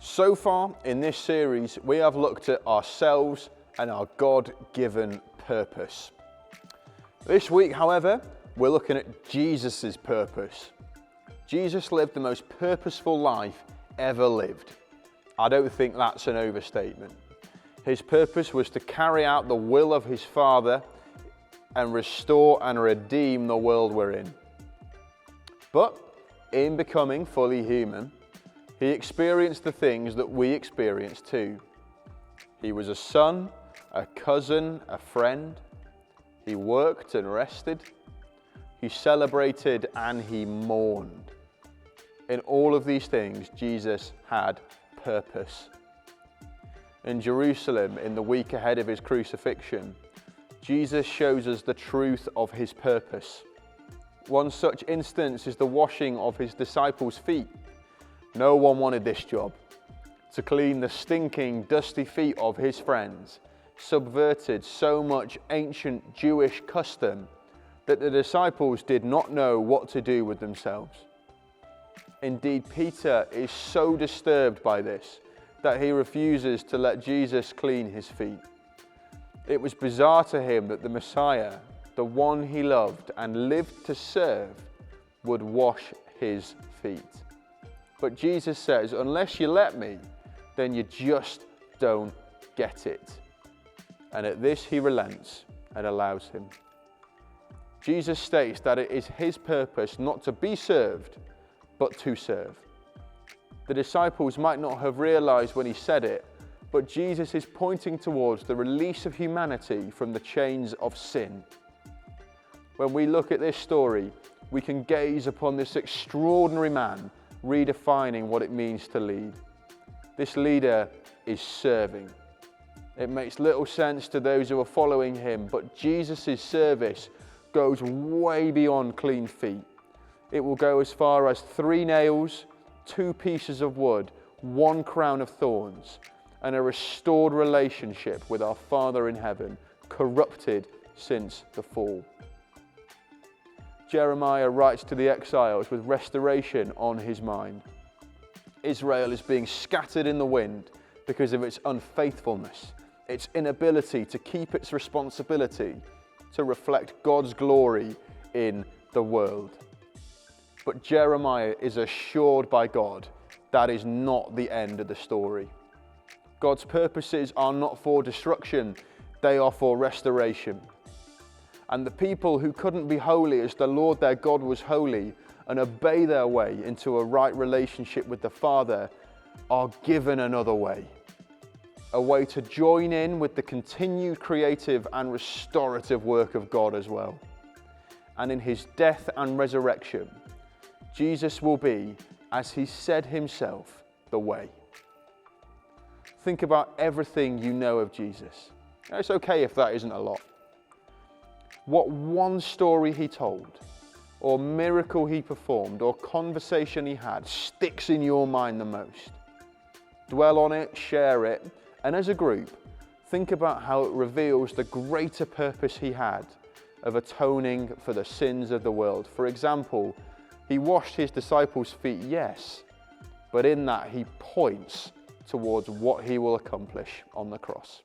So far in this series, we have looked at ourselves and our God-given purpose. This week, however, we're looking at Jesus' purpose. Jesus lived the most purposeful life ever lived. I don't think that's an overstatement. His purpose was to carry out the will of his Father and restore and redeem the world we're in. But in becoming fully human, he experienced the things that we experience too. He was a son, a cousin, a friend. He worked and rested. He celebrated and he mourned. In all of these things, Jesus had purpose. In Jerusalem, in the week ahead of his crucifixion, Jesus shows us the truth of his purpose. One such instance is the washing of his disciples' feet. No one wanted this job. To clean the stinking, dusty feet of his friends subverted so much ancient Jewish custom that the disciples did not know what to do with themselves. Indeed, Peter is so disturbed by this that he refuses to let Jesus clean his feet. It was bizarre to him that the Messiah, the one he loved and lived to serve, would wash his feet. But Jesus says, unless you let me, then you just don't get it. And at this he relents and allows him. Jesus states that it is his purpose not to be served, but to serve. The disciples might not have realized when he said it, but Jesus is pointing towards the release of humanity from the chains of sin. When we look at this story, we can gaze upon this extraordinary man redefining what it means to lead. This leader is serving. It makes little sense to those who are following him, but Jesus' service goes way beyond clean feet. It will go as far as 3 nails, 2 pieces of wood, 1 crown of thorns, and a restored relationship with our Father in heaven, corrupted since the fall. Jeremiah writes to the exiles with restoration on his mind. Israel is being scattered in the wind because of its unfaithfulness, its inability to keep its responsibility to reflect God's glory in the world. But Jeremiah is assured by God that is not the end of the story. God's purposes are not for destruction, they are for restoration. And the people who couldn't be holy as the Lord their God was holy and obey their way into a right relationship with the Father are given another way. A way to join in with the continued creative and restorative work of God as well. And in his death and resurrection, Jesus will be, as he said himself, the way. Think about everything you know of Jesus. It's okay if that isn't a lot. What one story he told, or miracle he performed, or conversation he had sticks in your mind the most. Dwell on it, share it, and as a group, think about how it reveals the greater purpose he had of atoning for the sins of the world. For example, he washed his disciples' feet, yes, but in that he points towards what he will accomplish on the cross.